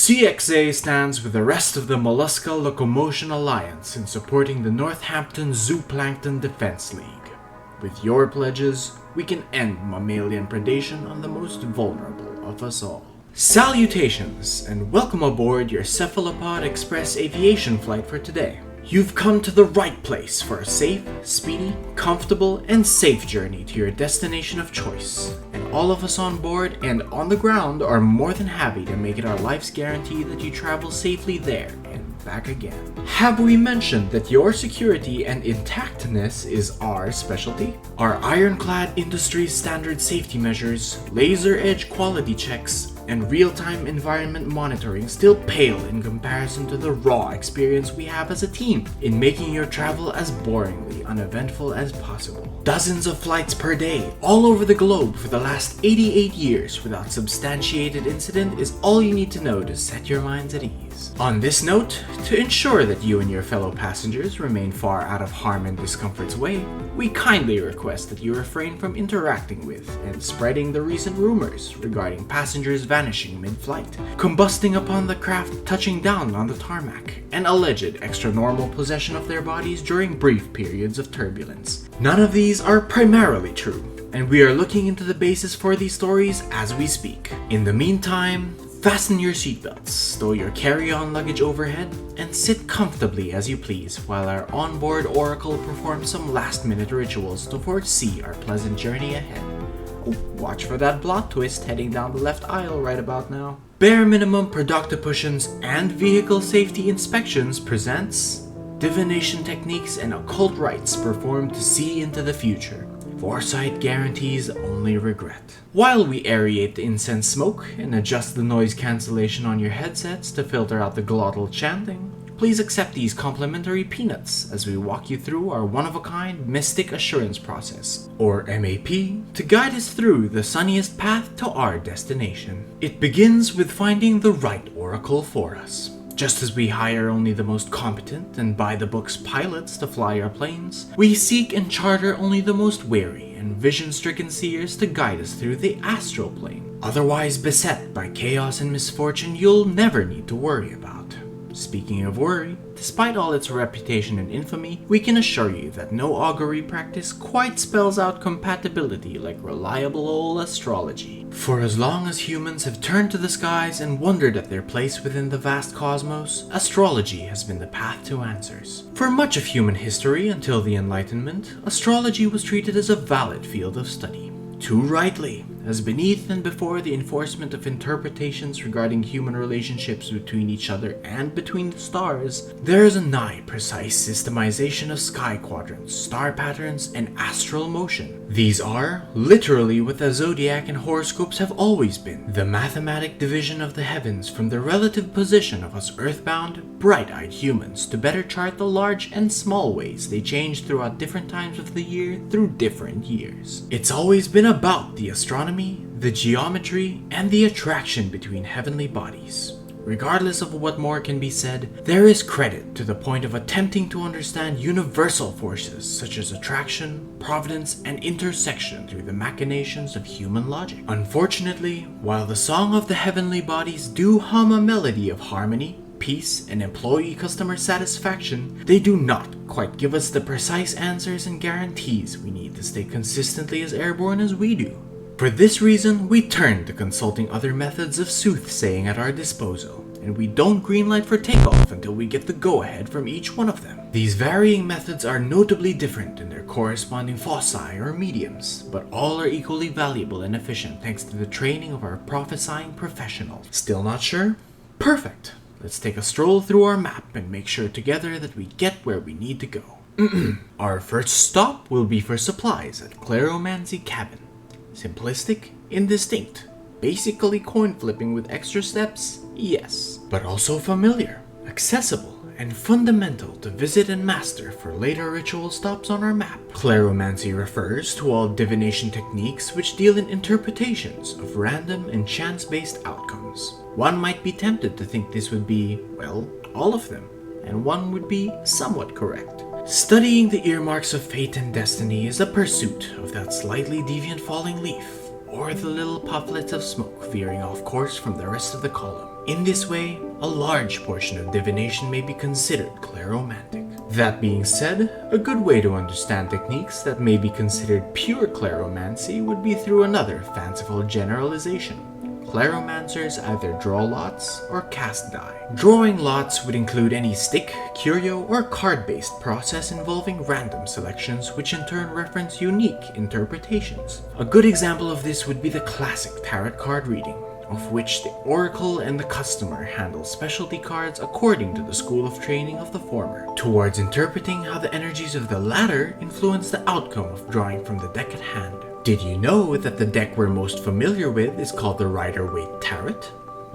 CXA stands with the rest of the Mollusca Locomotion Alliance in supporting the Northampton Zooplankton Defense League. With your pledges, we can end mammalian predation on the most vulnerable of us all. Salutations, and welcome aboard your Cephalopod Express aviation flight for today. You've come to the right place for a safe, speedy, comfortable, and safe journey to your destination of choice. And all of us on board and on the ground are more than happy to make it our life's guarantee that you travel safely there and back again. Have we mentioned that your security and intactness is our specialty? Our ironclad industry standard safety measures, laser edge quality checks, and real-time environment monitoring still pale in comparison to the raw experience we have as a team in making your travel as boringly uneventful as possible. Dozens of flights per day, all over the globe for the last 88 years without substantiated incident is all you need to know to set your minds at ease. On this note, to ensure that you and your fellow passengers remain far out of harm and discomfort's way, we kindly request that you refrain from interacting with and spreading the recent rumors regarding passengers vanishing mid-flight, combusting upon the craft touching down on the tarmac, and alleged extra-normal possession of their bodies during brief periods of turbulence. None of these are primarily true, and we are looking into the basis for these stories as we speak. In the meantime, fasten your seatbelts, stow your carry-on luggage overhead, and sit comfortably as you please while our onboard oracle performs some last-minute rituals to foresee our pleasant journey ahead. Watch for that plot twist heading down the left aisle right about now. Bare minimum productipustions and vehicle safety inspections presents Divination Techniques and Occult Rites performed to see into the future. Foresight guarantees only regret. While we aerate the incense smoke and adjust the noise cancellation on your headsets to filter out the glottal chanting, please accept these complimentary peanuts as we walk you through our one-of-a-kind Mystic Assurance process, or MAP, to guide us through the sunniest path to our destination. It begins with finding the right oracle for us. Just as we hire only the most competent and by-the-books pilots to fly our planes, we seek and charter only the most wary and vision-stricken seers to guide us through the astral plane. Otherwise beset by chaos and misfortune you'll never need to worry about. Speaking of worry, despite all its reputation and infamy, we can assure you that no augury practice quite spells out compatibility like reliable old astrology. For as long as humans have turned to the skies and wondered at their place within the vast cosmos, astrology has been the path to answers. For much of human history until the Enlightenment, astrology was treated as a valid field of study. Too rightly, as beneath and before the enforcement of interpretations regarding human relationships between each other and between the stars, there is a nigh precise systemization of sky quadrants, star patterns, and astral motion. These are, literally what the zodiac and horoscopes have always been, the mathematic division of the heavens from the relative position of us earthbound, bright-eyed humans to better chart the large and small ways they change throughout different times of the year through different years. It's always been about the astronomy, the geometry, and the attraction between heavenly bodies. Regardless of what more can be said, there is credit to the point of attempting to understand universal forces such as attraction, providence, and intersection through the machinations of human logic. Unfortunately, while the song of the heavenly bodies do hum a melody of harmony, peace, and employee customer satisfaction, they do not quite give us the precise answers and guarantees we need to stay consistently as airborne as we do. For this reason, we turn to consulting other methods of soothsaying at our disposal, and we don't greenlight for takeoff until we get the go-ahead from each one of them. These varying methods are notably different in their corresponding foci or mediums, but all are equally valuable and efficient thanks to the training of our prophesying professionals. Still not sure? Perfect! Let's take a stroll through our map and make sure together that we get where we need to go. Our first stop will be for supplies at Cleromancy Cabin. Simplistic, indistinct, basically coin flipping with extra steps, yes, but also familiar, accessible, and fundamental to visit and master for later ritual stops on our map. Cleromancy refers to all divination techniques which deal in interpretations of random and chance-based outcomes. One might be tempted to think this would be, well, all of them, and one would be somewhat correct. Studying the earmarks of fate and destiny is a pursuit of that slightly deviant falling leaf, or the little pufflets of smoke veering off course from the rest of the column. In this way, a large portion of divination may be considered Cleromantic. That being said, a good way to understand techniques that may be considered pure Cleromancy would be through another fanciful generalization. Cleromancers either draw lots or cast die. Drawing lots would include any stick, curio, or card-based process involving random selections which in turn reference unique interpretations. A good example of this would be the classic tarot card reading, of which the oracle and the customer handle specialty cards according to the school of training of the former, towards interpreting how the energies of the latter influence the outcome of drawing from the deck at hand. Did you know that the deck we're most familiar with is called the Rider-Waite Tarot?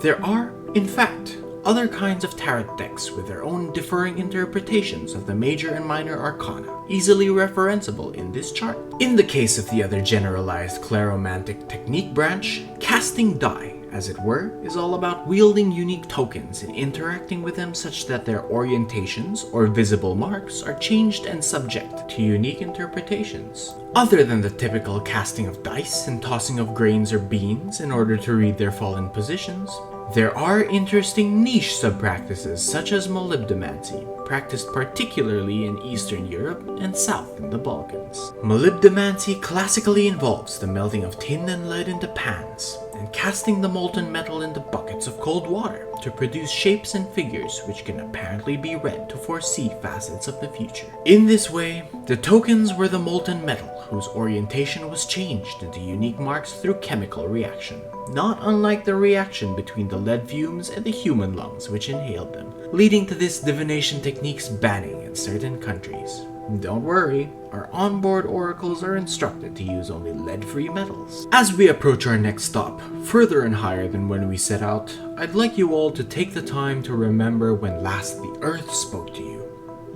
There are, in fact, other kinds of tarot decks with their own differing interpretations of the major and minor arcana, easily referenceable in this chart. In the case of the other generalized Cleromantic technique branch, casting die, as it were, is all about wielding unique tokens and interacting with them such that their orientations or visible marks are changed and subject to unique interpretations. Other than the typical casting of dice and tossing of grains or beans in order to read their fallen positions, there are interesting niche sub-practices such as molybdomancy, practiced particularly in Eastern Europe and south in the Balkans. Molybdomancy classically involves the melting of tin and lead into pans, and casting the molten metal into buckets of cold water to produce shapes and figures which can apparently be read to foresee facets of the future. In this way, the tokens were the molten metal whose orientation was changed into unique marks through chemical reaction, not unlike the reaction between the lead fumes and the human lungs which inhaled them, leading to this divination technique's banning in certain countries. Don't worry, our onboard oracles are instructed to use only lead-free metals. As we approach our next stop, further and higher than when we set out, I'd like you all to take the time to remember when last the earth spoke to you.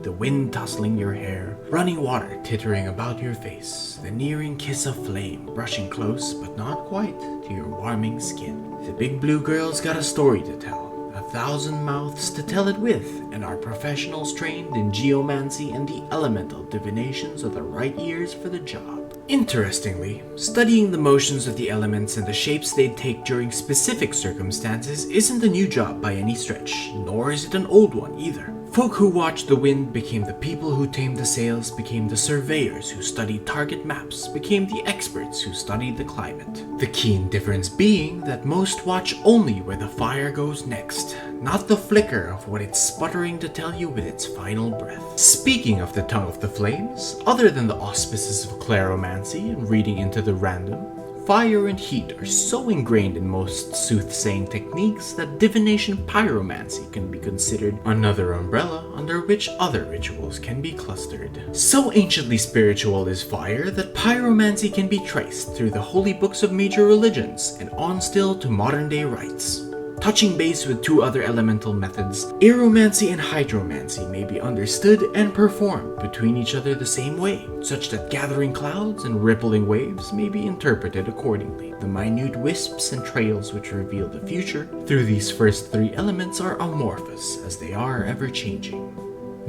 The wind tussling your hair, running water tittering about your face, the nearing kiss of flame brushing close but not quite to your warming skin. The big blue girl's got a story to tell. 1,000 mouths to tell it with, and our professionals trained in geomancy and the elemental divinations are the right ears for the job. Interestingly, studying the motions of the elements and the shapes they'd take during specific circumstances isn't a new job by any stretch, nor is it an old one either. Folk who watched the wind became the people who tamed the sails, became the surveyors who studied target maps, became the experts who studied the climate. The keen difference being that most watch only where the fire goes next, not the flicker of what it's sputtering to tell you with its final breath. Speaking of the tongue of the flames, other than the auspices of Cleromancy and reading into the random, fire and heat are so ingrained in most soothsaying techniques that divination pyromancy can be considered another umbrella under which other rituals can be clustered. So anciently spiritual is fire that pyromancy can be traced through the holy books of major religions and on still to modern day rites. Touching base with two other elemental methods, aeromancy and hydromancy may be understood and performed between each other the same way, such that gathering clouds and rippling waves may be interpreted accordingly. The minute wisps and trails which reveal the future through these first three elements are amorphous, as they are ever-changing.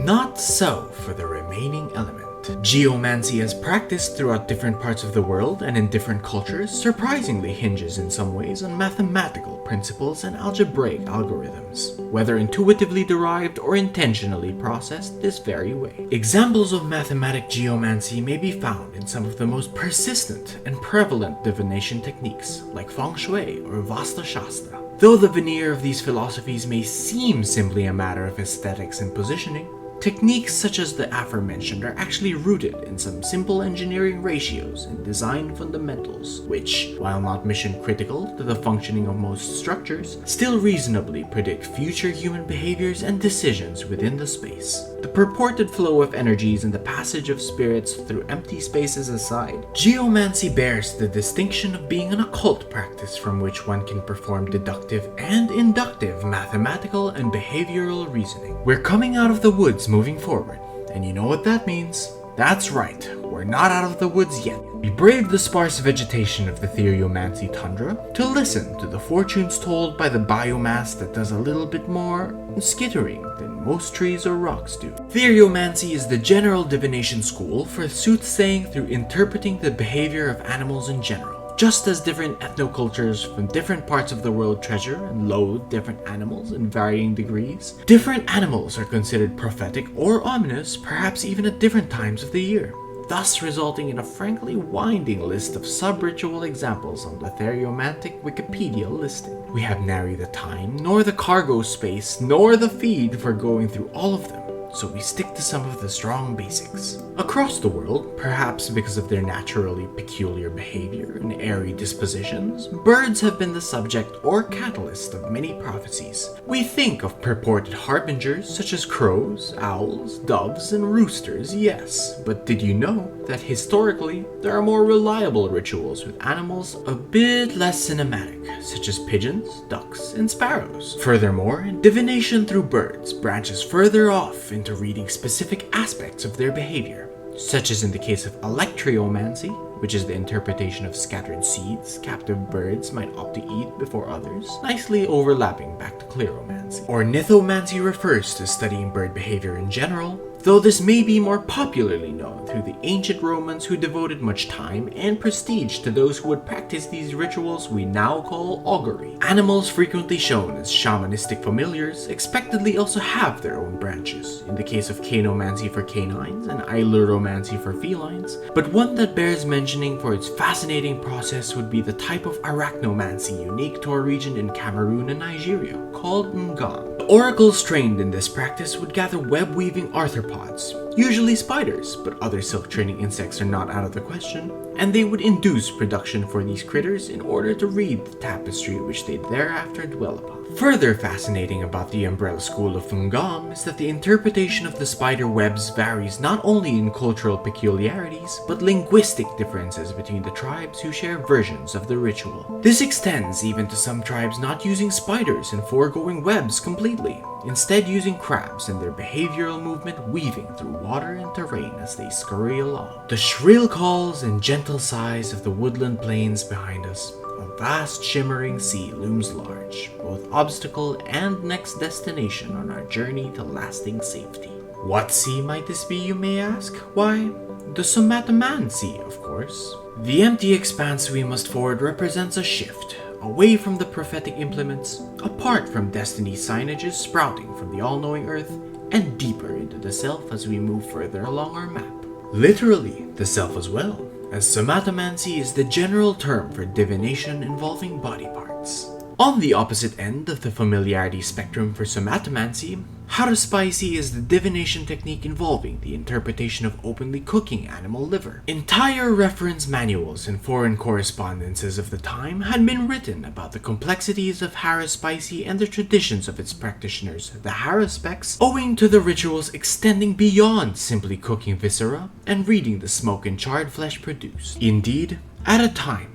Not so for the remaining element. Geomancy, as practiced throughout different parts of the world and in different cultures, surprisingly hinges in some ways on mathematical principles and algebraic algorithms, whether intuitively derived or intentionally processed this very way. Examples of mathematic geomancy may be found in some of the most persistent and prevalent divination techniques, like feng shui or Vasta Shastra. Though the veneer of these philosophies may seem simply a matter of aesthetics and positioning, techniques such as the aforementioned are actually rooted in some simple engineering ratios and design fundamentals, which, while not mission critical to the functioning of most structures, still reasonably predict future human behaviors and decisions within the space. The purported flow of energies and the passage of spirits through empty spaces aside, geomancy bears the distinction of being an occult practice from which one can perform deductive and inductive mathematical and behavioral reasoning. We're coming out of the woods moving forward, and you know what that means? That's right, we're not out of the woods yet. We braved the sparse vegetation of the Theriomancy tundra to listen to the fortunes told by the biomass that does a little bit more skittering than most trees or rocks do. Theriomancy is the general divination school for soothsaying through interpreting the behavior of animals in general. Just as different ethnocultures from different parts of the world treasure and loathe different animals in varying degrees, different animals are considered prophetic or ominous, perhaps even at different times of the year, thus resulting in a frankly winding list of sub-ritual examples on the Theriomantic Wikipedia listing. We have nary the time, nor the cargo space, nor the feed for going through all of them, so we stick to some of the strong basics. Across the world, perhaps because of their naturally peculiar behavior and airy dispositions, birds have been the subject or catalyst of many prophecies. We think of purported harbingers such as crows, owls, doves, and roosters, yes, but did you know that historically there are more reliable rituals with animals a bit less cinematic, such as pigeons, ducks, and sparrows? Furthermore, divination through birds branches further off into reading specific aspects of their behavior, such as in the case of Electromancy, which is the interpretation of scattered seeds captive birds might opt to eat before others, nicely overlapping back to Cleromancy. Or Ornithomancy refers to studying bird behavior in general, though this may be more popularly known through the ancient Romans who devoted much time and prestige to those who would practice these rituals we now call augury. Animals frequently shown as shamanistic familiars expectedly also have their own branches, in the case of Canomancy for canines and Ailuromancy for felines, but one that bears mentioning for its fascinating process would be the type of Arachnomancy unique to a region in Cameroon and Nigeria, called Ngam. Oracles trained in this practice would gather web-weaving arthropods, usually spiders, but other silk-training insects are not out of the question, and they would induce production for these critters in order to read the tapestry which they thereafter dwell upon. Further fascinating about the umbrella school of Ngam is that the interpretation of the spider webs varies not only in cultural peculiarities, but linguistic differences between the tribes who share versions of the ritual. This extends even to some tribes not using spiders and foregoing webs completely, instead using crabs and their behavioral movement weaving through water and terrain as they scurry along. The shrill calls and gentle sighs of the woodland plains behind us, a vast shimmering sea looms large, both obstacle and next destination on our journey to lasting safety. What sea might this be, you may ask? Why, the Somatomancy, of course. The empty expanse we must ford represents a shift, away from the prophetic implements, apart from destiny's signages sprouting from the all-knowing earth, and deeper into the self as we move further along our map. Literally, the self as well, as somatomancy is the general term for divination involving body parts. On the opposite end of the familiarity spectrum for somatomancy, horoscope is the divination technique involving the interpretation of openly cooking animal liver. Entire reference manuals and foreign correspondences of the time had been written about the complexities of horoscope and the traditions of its practitioners, the horospecs, owing to the rituals extending beyond simply cooking viscera and reading the smoke and charred flesh produced. Indeed, at a time,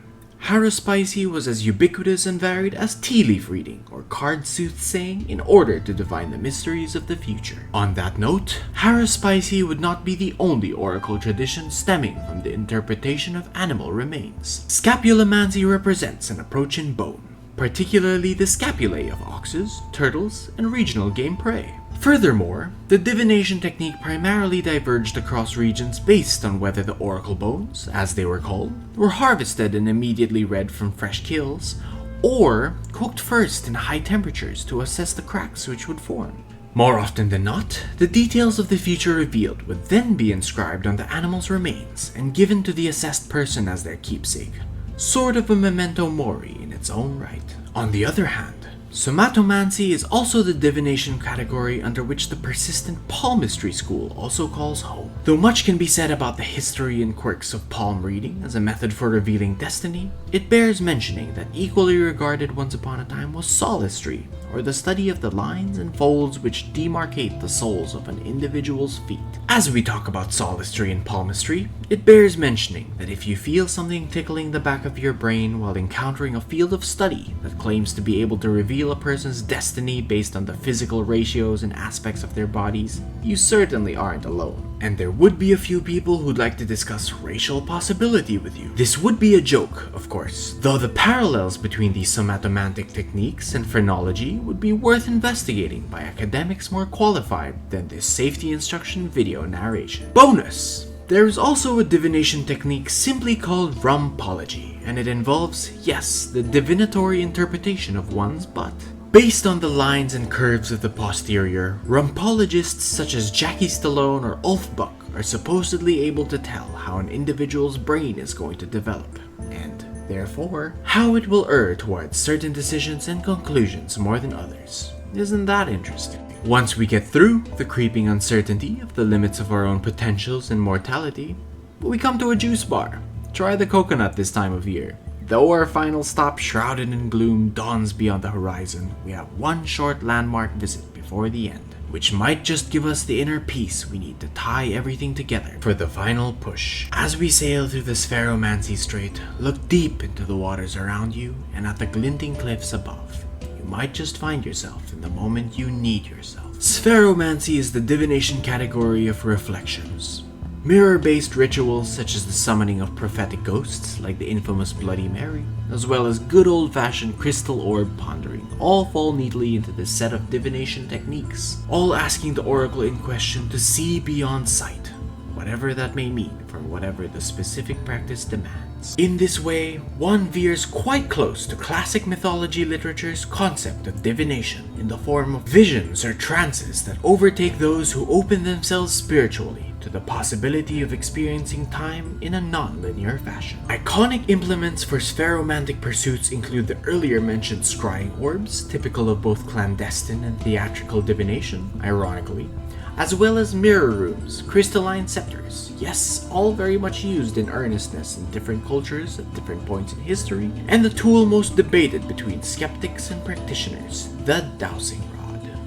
horoscope was as ubiquitous and varied as tea leaf reading or card soothsaying in order to divine the mysteries of the future. On that note, horoscope would not be the only oracle tradition stemming from the interpretation of animal remains. Scapulomancy represents an approach in bone, particularly the scapulae of oxes, turtles, and regional game prey. Furthermore, the divination technique primarily diverged across regions based on whether the oracle bones, as they were called, were harvested and immediately read from fresh kills, or cooked first in high temperatures to assess the cracks which would form. More often than not, the details of the future revealed would then be inscribed on the animal's remains and given to the assessed person as their keepsake, sort of a memento mori in its own right. On the other hand, Somatomancy is also the divination category under which the persistent palmistry school also calls home. Though much can be said about the history and quirks of palm reading as a method for revealing destiny, it bears mentioning that equally regarded once upon a time was solistry, or the study of the lines and folds which demarcate the soles of an individual's feet. As we talk about solistry and palmistry, it bears mentioning that if you feel something tickling the back of your brain while encountering a field of study that claims to be able to reveal a person's destiny based on the physical ratios and aspects of their bodies, you certainly aren't alone. And there would be a few people who'd like to discuss racial possibility with you. This would be a joke, of course, though the parallels between these somatomantic techniques and phrenology would be worth investigating by academics more qualified than this safety instruction video narration. Bonus! There is also a divination technique simply called rumpology, and it involves, yes, the divinatory interpretation of one's butt. Based on the lines and curves of the posterior, rumpologists such as Jackie Stallone or Ulf Buck are supposedly able to tell how an individual's brain is going to develop, and therefore, how it will err towards certain decisions and conclusions more than others. Isn't that interesting? Once we get through the creeping uncertainty of the limits of our own potentials and mortality, we come to a juice bar. Try the coconut this time of year. Though our final stop, shrouded in gloom, dawns beyond the horizon, we have one short landmark visit before the end, which might just give us the inner peace we need to tie everything together for the final push. As we sail through the Spheromancy Strait, look deep into the waters around you and at the glinting cliffs above. You might just find yourself in the moment you need yourself. Spheromancy is the divination category of reflections. Mirror-based rituals such as the summoning of prophetic ghosts like the infamous Bloody Mary, as well as good old-fashioned crystal orb pondering, all fall neatly into this set of divination techniques, all asking the oracle in question to see beyond sight, whatever that may mean for whatever the specific practice demands. In this way, one veers quite close to classic mythology literature's concept of divination in the form of visions or trances that overtake those who open themselves spiritually to the possibility of experiencing time in a non-linear fashion. Iconic implements for spheromantic pursuits include the earlier mentioned scrying orbs, typical of both clandestine and theatrical divination, ironically, as well as mirror rooms, crystalline scepters, yes, all very much used in earnestness in different cultures at different points in history, and the tool most debated between skeptics and practitioners, the dowsing rod.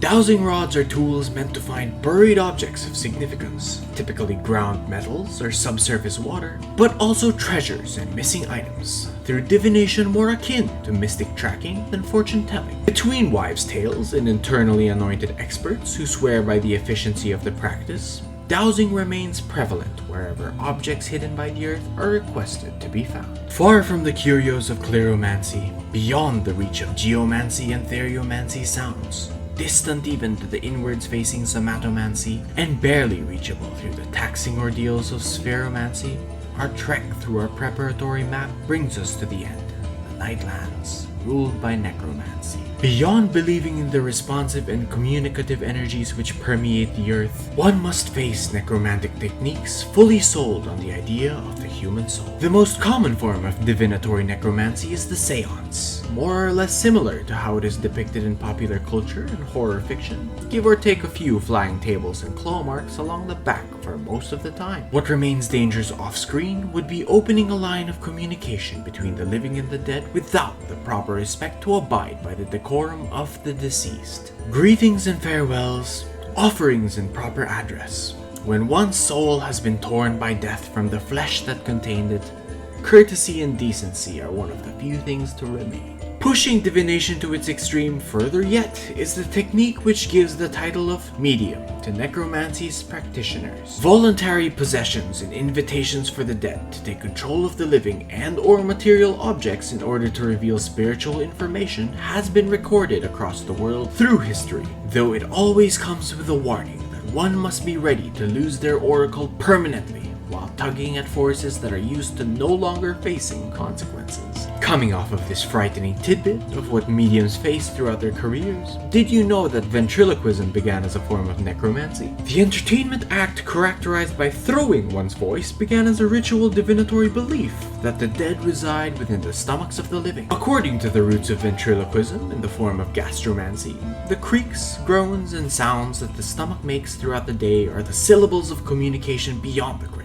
Dowsing rods are tools meant to find buried objects of significance, typically ground metals or subsurface water, but also treasures and missing items, through divination more akin to mystic tracking than fortune-telling. Between wives' tales and internally anointed experts who swear by the efficiency of the practice, dowsing remains prevalent wherever objects hidden by the earth are requested to be found. Far from the curios of Cleromancy, beyond the reach of geomancy and Theriomancy sounds, distant even to the inwards-facing Somatomancy, and barely reachable through the taxing ordeals of Spheromancy, our trek through our preparatory map brings us to the end, the Nightlands, ruled by Necromancy. Beyond believing in the responsive and communicative energies which permeate the earth, one must face necromantic techniques fully sold on the idea of the human soul. The most common form of divinatory necromancy is the seance, more or less similar to how it is depicted in popular culture and horror fiction, give or take a few flying tables and claw marks along the back for most of the time. What remains dangerous off-screen would be opening a line of communication between the living and the dead without the proper respect to abide by the decorum of the deceased. Greetings and farewells, offerings and proper address. When one's soul has been torn by death from the flesh that contained it, courtesy and decency are one of the few things to remain. Pushing divination to its extreme further yet is the technique which gives the title of medium to necromancy's practitioners. Voluntary possessions and invitations for the dead to take control of the living and or material objects in order to reveal spiritual information has been recorded across the world through history, though it always comes with a warning that one must be ready to lose their oracle permanently while tugging at forces that are used to no longer facing consequences. Coming off of this frightening tidbit of what mediums face throughout their careers, did you know that ventriloquism began as a form of necromancy? The entertainment act characterized by throwing one's voice began as a ritual divinatory belief that the dead reside within the stomachs of the living. According to the roots of ventriloquism in the form of gastromancy, the creaks, groans, and sounds that the stomach makes throughout the day are the syllables of communication beyond the grave,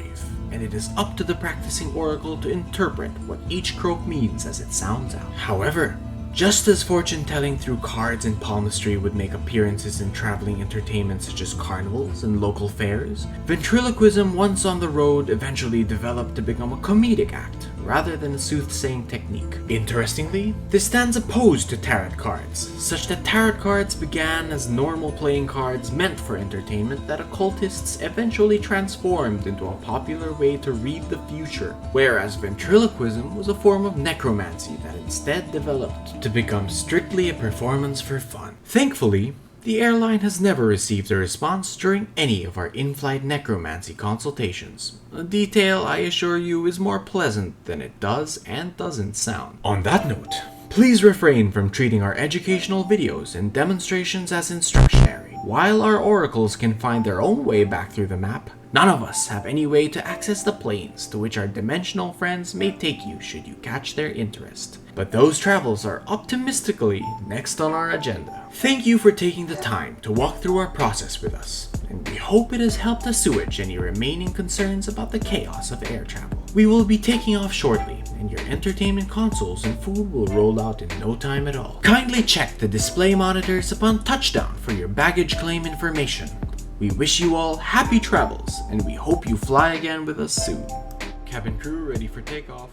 and it is up to the practicing oracle to interpret what each croak means as it sounds out. However, just as fortune-telling through cards and palmistry would make appearances in traveling entertainment such as carnivals and local fairs, ventriloquism once on the road eventually developed to become a comedic act rather than a soothsaying technique. Interestingly, this stands opposed to tarot cards, such that tarot cards began as normal playing cards meant for entertainment that occultists eventually transformed into a popular way to read the future, whereas ventriloquism was a form of necromancy that instead developed to become strictly a performance for fun. Thankfully, The airline has never received a response during any of our in-flight necromancy consultations, a detail I assure you is more pleasant than it does and doesn't sound. On that note, please refrain from treating our educational videos and demonstrations as instructionary. While our oracles can find their own way back through the map, none of us have any way to access the planes to which our dimensional friends may take you should you catch their interest. But those travels are optimistically next on our agenda. Thank you for taking the time to walk through our process with us, and we hope it has helped assuage any remaining concerns about the chaos of air travel. We will be taking off shortly, and your entertainment consoles and food will roll out in no time at all. Kindly check the display monitors upon touchdown for your baggage claim information. We wish you all happy travels, and we hope you fly again with us soon. Cabin crew ready for takeoff.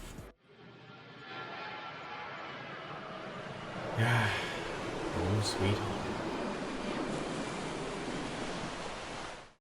Oh, sweet home.